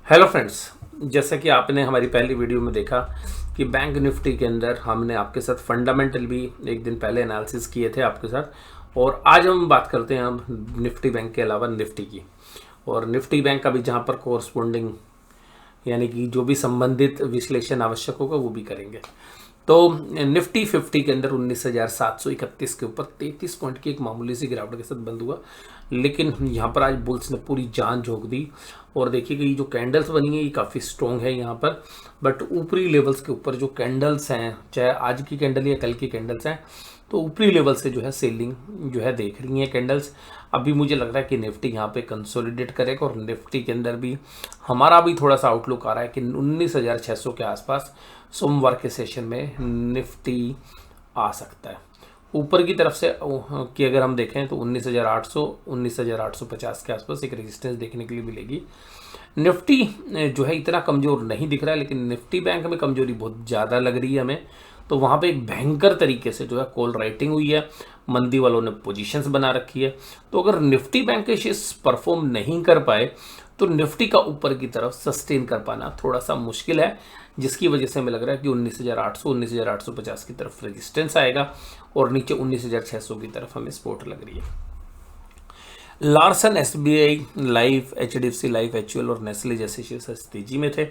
Hello friends. जैसा कि आपने हमारी पहली वीडियो में देखा कि बैंक निफ्टी के अंदर हमने आपके साथ फंडामेंटल भी एक दिन पहले एनालिसिस किए थे आपके साथ, और आज हम बात करते हैं अब निफ्टी बैंक के अलावा निफ्टी की। और निफ्टी बैंक का भी जहां पर कोरस्पोंडिंग यानी कि जो भी संबंधित विश्लेषण आवश्यक होगा वो भी करेंगे। तो निफ्टी 50 के अंदर 19,731 के ऊपर 33 पॉइंट की एक मामूली सी गिरावट के साथ बंद हुआ, लेकिन यहाँ पर आज बुल्स ने पूरी जान झोंक दी। और देखिए कि ये जो कैंडल्स बनी है ये काफ़ी स्ट्रॉन्ग है यहाँ पर, बट ऊपरी लेवल्स के ऊपर जो कैंडल्स हैं, चाहे आज की कैंडल या कल की कैंडल्स हैं, तो ऊपरी लेवल से जो है सेलिंग जो है देख रही है कैंडल्स। अभी मुझे लग रहा है कि निफ्टी यहाँ पे कंसोलिडेट करेगा, और निफ्टी के अंदर भी हमारा भी थोड़ा सा आउटलुक आ रहा है कि 19,600 के आसपास सोमवार के सेशन में निफ्टी आ सकता है। ऊपर की तरफ से कि अगर हम देखें तो 19,800 19,850 के आसपास एक रेजिस्टेंस देखने के लिए मिलेगी। निफ्टी जो है इतना कमज़ोर नहीं दिख रहा है, लेकिन निफ्टी बैंक में कमजोरी बहुत ज़्यादा लग रही है हमें। तो वहाँ पे एक भयंकर तरीके से जो है कॉल राइटिंग हुई है, मंदी वालों ने पोजीशंस बना रखी है। तो अगर निफ्टी बैंक के शेयर्स परफॉर्म नहीं कर पाए तो निफ्टी का ऊपर की तरफ सस्टेन कर पाना थोड़ा सा मुश्किल है, जिसकी वजह से हमें लग रहा है कि 19,800 19,850 की तरफ रेजिस्टेंस आएगा और नीचे 19,600 की तरफ हमें सपोर्ट लग रही है। Larsen, SBI life, HDFC life, HUL और नेस्ले जैसे शेयर्स तेजी में थे।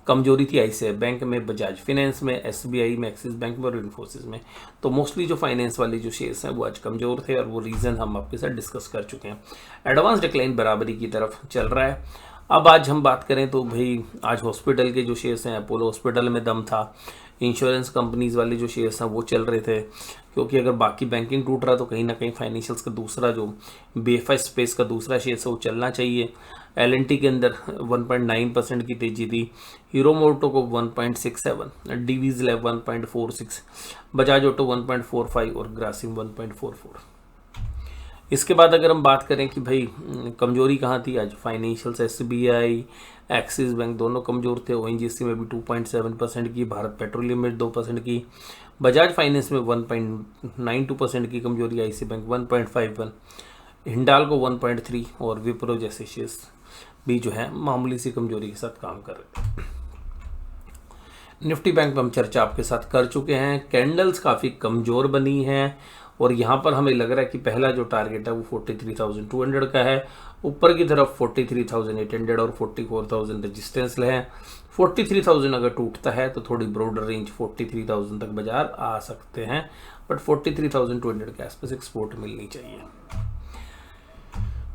कमजोरी थी आईसीआई बैंक में, बजाज फाइनेंस में, एसबीआई में, एक्सिस बैंक में और इन्फोसिस में। तो मोस्टली जो फाइनेंस वाले जो शेयर्स हैं वो आज कमजोर थे, और वो रीज़न हम आपके साथ डिस्कस कर चुके हैं। एडवांस डिक्लाइन बराबरी की तरफ चल रहा है। अब आज हम बात करें तो भाई आज हॉस्पिटल के जो शेयर्स हैं, अपोलो हॉस्पिटल में दम था। इंश्योरेंस कंपनीज वाले जो शेयर्स हैं वो चल रहे थे, क्योंकि अगर बाकी बैंकिंग टूट रहा तो कहीं ना कहीं फाइनेंशियल्स का दूसरा जो बीएफआई स्पेस का दूसरा शेयर है वो चलना चाहिए। एलएनटी के अंदर 1.9% की तेजी थी, हीरो मोटो को 1.67, डीवीज लैब 1.46, बजाज ऑटो 1.45 और ग्रासिम 1.44। इसके बाद अगर हम बात करें कि भाई कमजोरी कहाँ थी, आज फाइनेंशियल्स, एसबीआई, एक्सिस बैंक दोनों कमजोर थे। ओएनजीसी में भी 2.7% की, भारत पेट्रोलियम में 2% की, बजाज फाइनेंस में 1.92% की कमजोरी, आईसी बैंक 1.51, हिंडाल्को 1.3 और विप्रो जैसे शेयर्स भी जो है मामूली सी कमजोरी के साथ काम कर रहे थे। निफ्टी बैंक में हम चर्चा आपके साथ कर चुके हैं। कैंडल्स काफ़ी कमज़ोर बनी हैं, और यहाँ पर हमें लग रहा है कि पहला जो टारगेट है वो 43,200 का है। ऊपर की तरफ 43,800 और 44,000 रजिस्टेंस है। 43,000 अगर टूटता है तो थोड़ी ब्रॉडर रेंज 43,000 तक बाजार आ सकते हैं, बट 43,200 के आसपास एक सपोर्ट मिलनी चाहिए।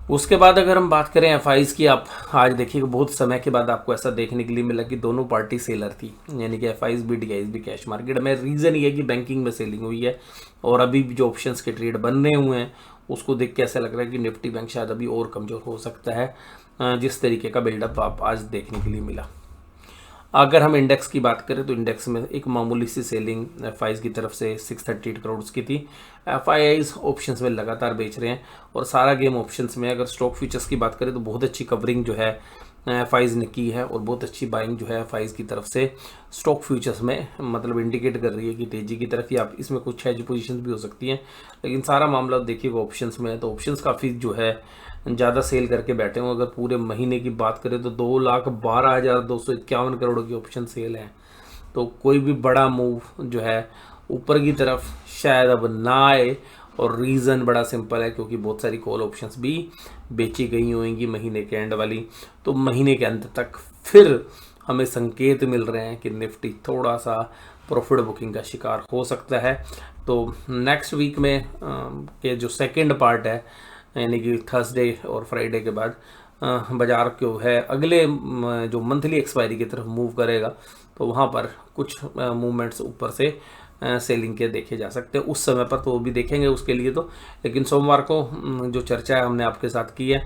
उसके बाद अगर हम बात करें एफआईज की, आप आज देखिएगा बहुत समय के बाद आपको ऐसा देखने के लिए मिला कि दोनों पार्टी सेलर थी, यानी कि एफआईज भी डीआईज भी कैश मार्केट में। रीज़न ये है कि बैंकिंग में सेलिंग हुई है, और अभी जो ऑप्शंस के ट्रेड बन रहे हुए हैं उसको देख के ऐसा लग रहा है कि निफ्टी बैंक शायद अभी और कमज़ोर हो सकता है, जिस तरीके का बिल्डअप आप आज देखने के लिए मिला। अगर हम इंडेक्स की बात करें तो इंडेक्स में एक मामूली सी सेलिंग एफआईज की तरफ से 638 करोड़ की थी। एफआईआईज ऑप्शंस में लगातार बेच रहे हैं, और सारा गेम ऑप्शंस में। अगर स्टॉक फ्यूचर्स की बात करें तो बहुत अच्छी कवरिंग जो है एफआईज ने की है, और बहुत अच्छी बाइंग जो है एफआईज की तरफ से स्टॉक फ्यूचर्स में मतलब इंडिकेट कर रही है कि तेजी की तरफ ही। आप इसमें कुछ हेज पोजीशंस भी हो सकती हैं, लेकिन सारा मामला देखिएगा ऑप्शंस में है। तो ऑप्शंस काफ़ी जो है ज़्यादा सेल करके बैठे हों। अगर पूरे महीने की बात करें तो 2,12,251 करोड़ की ऑप्शन सेल है। तो कोई भी बड़ा मूव जो है ऊपर की तरफ शायद अब ना आए, और रीज़न बड़ा सिंपल है, क्योंकि बहुत सारी कॉल ऑप्शंस भी बेची गई होंगी महीने के एंड वाली। तो महीने के अंत तक फिर हमें संकेत मिल रहे हैं कि निफ्टी थोड़ा सा प्रॉफिट बुकिंग का शिकार हो सकता है। तो नेक्स्ट वीक में के जो सेकंड पार्ट है, यानी कि थर्सडे और फ्राइडे के बाद बाजार को है अगले जो मंथली एक्सपायरी की तरफ मूव करेगा, तो वहाँ पर कुछ मूवमेंट्स ऊपर से सेलिंग के देखे जा सकते हैं उस समय पर, तो वो भी देखेंगे उसके लिए। तो लेकिन सोमवार को जो चर्चा है हमने आपके साथ की है,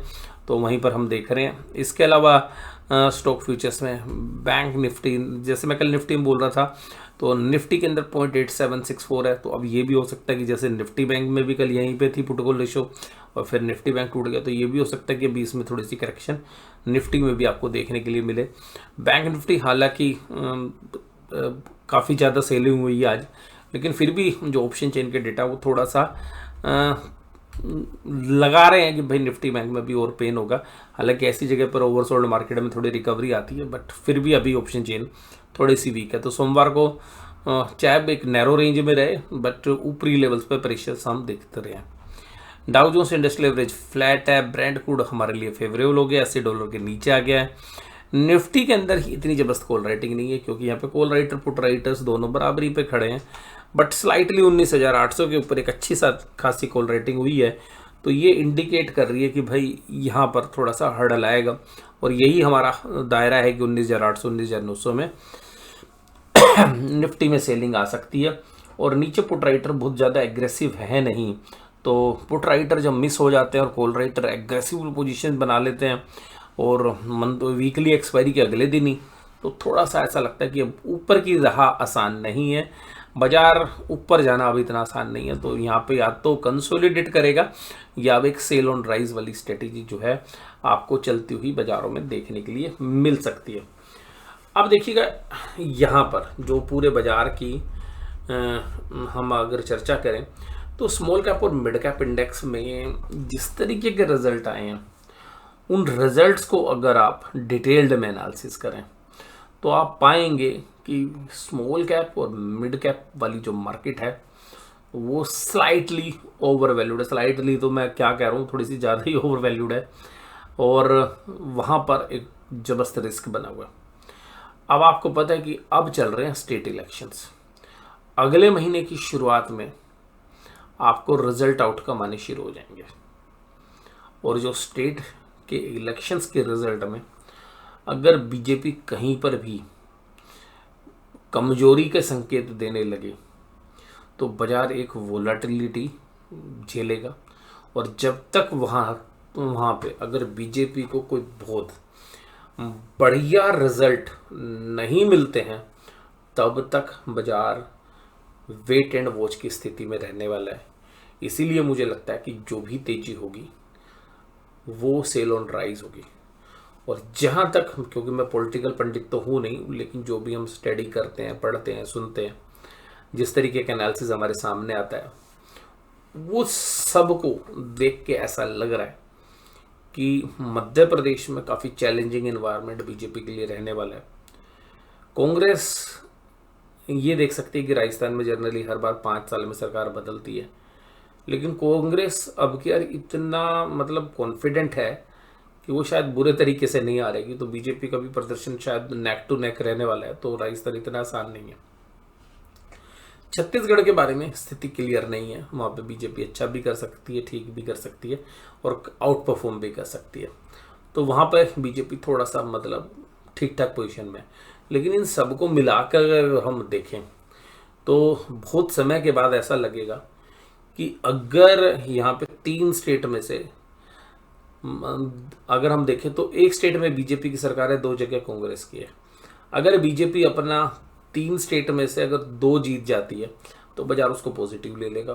तो वहीं पर हम देख रहे हैं। इसके अलावा स्टॉक फ्यूचर्स में बैंक निफ्टी, जैसे मैं कल निफ्टी में बोल रहा था, तो निफ्टी के अंदर 0.8764 है। तो अब ये भी हो सकता है कि जैसे निफ्टी बैंक में भी कल यहीं पे थी पुट कॉल रेशो, और फिर निफ्टी बैंक टूट गया, तो ये भी हो सकता है कि अभी इसमें थोड़ी सी करेक्शन निफ्टी में भी आपको देखने के लिए मिले। बैंक निफ्टी हालांकि काफ़ी ज़्यादा सेलिंग हुई है आज, लेकिन फिर भी जो ऑप्शन चेन के डेटा वो थोड़ा सा लगा रहे हैं कि भाई निफ्टी बैंक में भी और पेन होगा। हालांकि ऐसी जगह पर ओवरसोल्ड मार्केट में थोड़ी रिकवरी आती है, बट फिर भी अभी ऑप्शन चेन थोड़ी सी वीक है। तो सोमवार को चाहे एक नैरो रेंज में रहे, बट ऊपरी लेवल्स पे प्रेशर हम देखते रहे हैं। Dow Jones industrial average flat है। ब्रेंट क्रूड हमारे लिए फेवरेबल हो गया, $80 के नीचे आ गया है। निफ्टी के अंदर ही इतनी जबरदस्त कॉल राइटिंग नहीं है, क्योंकि यहाँ पे कॉल राइटर पुट राइटर्स दोनों बराबरी पे खड़े हैं, बट स्लाइटली 19,800 के ऊपर एक अच्छी खासी कॉल राइटिंग हुई है। तो ये इंडिकेट कर रही है कि भाई यहाँ पर थोड़ा सा हर्डल आएगा, और यही हमारा दायरा है कि 19,800 19,900 में निफ्टी में सेलिंग आ सकती है। और नीचे पुट राइटर बहुत ज़्यादा एग्रेसिव है नहीं, तो पुट राइटर जब मिस हो जाते हैं और कॉल राइटर एग्रेसिव पोजीशन बना लेते हैं और वीकली एक्सपायरी के अगले दिन ही, तो थोड़ा सा ऐसा लगता है कि अब ऊपर की राह आसान नहीं है, बाजार ऊपर जाना अभी इतना आसान नहीं है। तो यहाँ पे या तो कंसोलिडेट करेगा या अब एक सेल ऑन राइज वाली स्ट्रेटेजी जो है आपको चलती हुई बाजारों में देखने के लिए मिल सकती है। अब देखिएगा यहाँ पर जो पूरे बाजार की हम अगर चर्चा करें तो स्मॉल कैप और मिड कैप इंडेक्स में जिस तरीके के रिजल्ट आए हैं, उन रिजल्ट्स को अगर आप डिटेल्ड में एनालिसिस करें तो आप पाएंगे कि स्मॉल कैप और मिड कैप वाली जो मार्केट है वो स्लाइटली ओवर वैल्यूड है। स्लाइटली तो मैं क्या कह रहा हूँ, थोड़ी सी ज़्यादा ही ओवर वैल्यूड है, और वहाँ पर एक जबरदस्त रिस्क बना हुआ है। अब आपको पता है कि अब चल रहे हैं स्टेट इलेक्शंस। अगले महीने की शुरुआत में आपको रिजल्ट आउटकम आने शुरू हो जाएंगे, और जो स्टेट के इलेक्शंस के रिजल्ट में अगर बीजेपी कहीं पर भी कमजोरी के संकेत देने लगे तो बाजार एक वोलेटिलिटी झेलेगा। और जब तक वहाँ पे अगर बीजेपी को कोई बहुत बढ़िया रिजल्ट नहीं मिलते हैं, तब तक बाजार वेट एंड वॉच की स्थिति में रहने वाला है। इसीलिए मुझे लगता है कि जो भी तेजी होगी वो सेल ऑन राइज होगी। और जहाँ तक, क्योंकि मैं पॉलिटिकल पंडित तो हूँ नहीं, लेकिन जो भी हम स्टडी करते हैं, पढ़ते हैं, सुनते हैं, जिस तरीके का एनालिसिस हमारे सामने आता है, वो सब को देख के ऐसा लग रहा है कि मध्य प्रदेश में काफ़ी चैलेंजिंग एनवायरनमेंट बीजेपी के लिए रहने वाला है। कांग्रेस ये देख सकती है कि राजस्थान में जनरली हर बार 5 साल में सरकार बदलती है, लेकिन कांग्रेस अब की यार इतना मतलब कॉन्फिडेंट है कि वो शायद बुरे तरीके से नहीं आ रहेगी, तो बीजेपी का भी प्रदर्शन शायद नेक टू नेक रहने वाला है। तो राजस्थान इतना आसान नहीं है। छत्तीसगढ़ के बारे में स्थिति क्लियर नहीं है, वहाँ पे बीजेपी अच्छा भी कर सकती है, ठीक भी कर सकती है, और आउट परफॉर्म भी कर सकती है। तो वहाँ पर बीजेपी थोड़ा सा मतलब ठीक ठाक पोजीशन में है। लेकिन इन सबको मिलाकर अगर हम देखें तो बहुत समय के बाद ऐसा लगेगा कि अगर यहाँ पे 3 स्टेट में से अगर हम देखें तो एक स्टेट में बीजेपी की सरकार है, 2 जगह कांग्रेस की है। अगर बीजेपी अपना 3 स्टेट में से अगर 2 जीत जाती है तो बाजार उसको पॉजिटिव ले लेगा,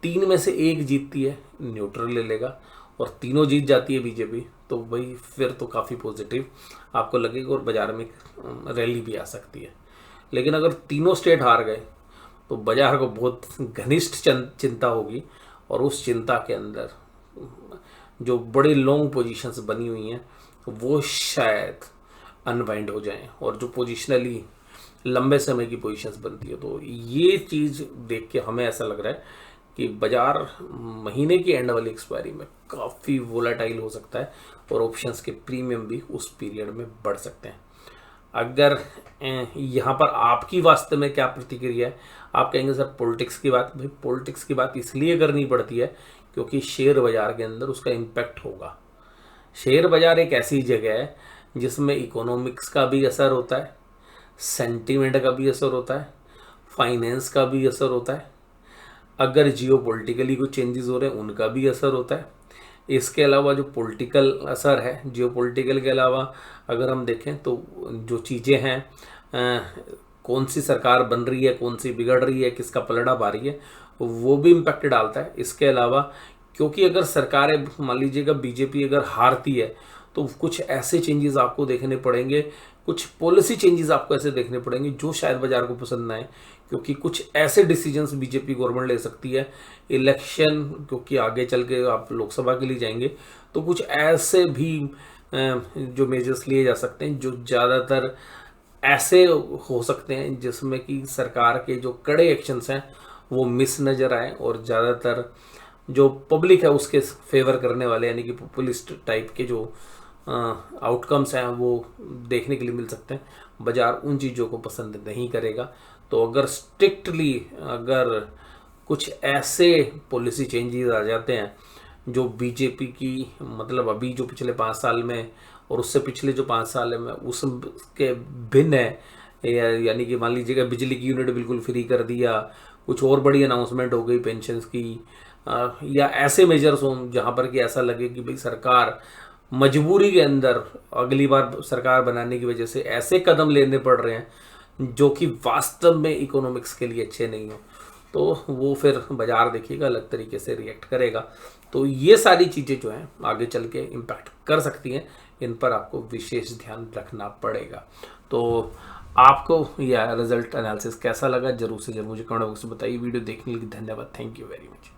3 में से 1 जीतती है न्यूट्रल ले लेगा, और तीनों जीत जाती है बीजेपी तो भाई फिर तो काफ़ी पॉजिटिव आपको लगेगा और बाजार में रैली भी आ सकती है। लेकिन अगर तीनों स्टेट हार गए तो बाजार को बहुत घनिष्ठ चिंता होगी, और उस चिंता के अंदर जो बड़ी लॉन्ग पोजीशंस बनी हुई हैं वो शायद अनवाइंड हो जाएं, और जो पोजिशनली लंबे समय की पोजीशंस बनती है, तो ये चीज़ देख के हमें ऐसा लग रहा है कि बाजार महीने की एंड वाली एक्सपायरी में काफ़ी वोलेटाइल हो सकता है, और ऑप्शंस के प्रीमियम भी उस पीरियड में बढ़ सकते हैं। अगर यहाँ पर आपकी वास्तव में क्या प्रतिक्रिया है? आप कहेंगे सर पॉलिटिक्स की बात, भाई पॉलिटिक्स की बात इसलिए करनी पड़ती है क्योंकि शेयर बाजार के अंदर उसका इम्पैक्ट होगा। शेयर बाजार एक ऐसी जगह है जिसमें इकोनॉमिक्स का भी असर होता है, सेंटीमेंट का भी असर होता है, फाइनेंस का भी असर होता है, अगर जियोपॉलिटिकली कुछ चेंजेस हो रहे हैं उनका भी असर होता है। इसके अलावा जो पॉलिटिकल असर है, जियोपॉलिटिकल के अलावा अगर हम देखें तो जो चीज़ें हैं, कौन सी सरकार बन रही है, कौन सी बिगड़ रही है, किसका पलड़ा भारी है, वो भी इम्पैक्ट डालता है। इसके अलावा क्योंकि अगर सरकारें मान लीजिएगा बीजेपी अगर हारती है तो कुछ ऐसे चेंजेस आपको देखने पड़ेंगे, कुछ पॉलिसी चेंजेस आपको ऐसे देखने पड़ेंगे जो शायद बाजार को पसंद ना आए, क्योंकि कुछ ऐसे डिसीजंस बीजेपी गवर्नमेंट ले सकती है इलेक्शन, क्योंकि आगे चल के आप लोकसभा के लिए जाएंगे, तो कुछ ऐसे भी जो मेजर्स लिए जा सकते हैं जो ज़्यादातर ऐसे हो सकते हैं जिसमें कि सरकार के जो कड़े एक्शंस हैं वो मिस नज़र आए और ज़्यादातर जो पब्लिक है उसके फेवर करने वाले यानी कि पॉपुलिस्ट टाइप के जो आउटकम्स हैं वो देखने के लिए मिल सकते हैं। बाजार उन चीज़ों को पसंद नहीं करेगा। तो अगर स्ट्रिक्टली अगर कुछ ऐसे पॉलिसी चेंजेस आ जाते हैं जो बीजेपी की मतलब अभी जो पिछले 5 साल में और उससे पिछले जो 5 साल में उसके भिन्न है, यानी कि मान लीजिएगा बिजली की यूनिट बिल्कुल फ्री कर दिया, कुछ और बड़ी अनाउंसमेंट हो गई पेंशन्स की, या ऐसे मेजर्स हों जहाँ पर कि ऐसा लगे कि भाई सरकार मजबूरी के अंदर अगली बार सरकार बनाने की वजह से ऐसे कदम लेने पड़ रहे हैं जो कि वास्तव में इकोनॉमिक्स के लिए अच्छे नहीं हो, तो वो फिर बाजार देखिएगा अलग तरीके से रिएक्ट करेगा। तो ये सारी चीज़ें जो हैं आगे चल के इम्पैक्ट कर सकती हैं, इन पर आपको विशेष ध्यान रखना पड़ेगा। तो आपको यह रिजल्ट एनालिसिस कैसा लगा जरूर से जरूर मुझे कमेंट बॉक्स में बताइए। वीडियो देखने के लिए धन्यवाद। Thank you very much.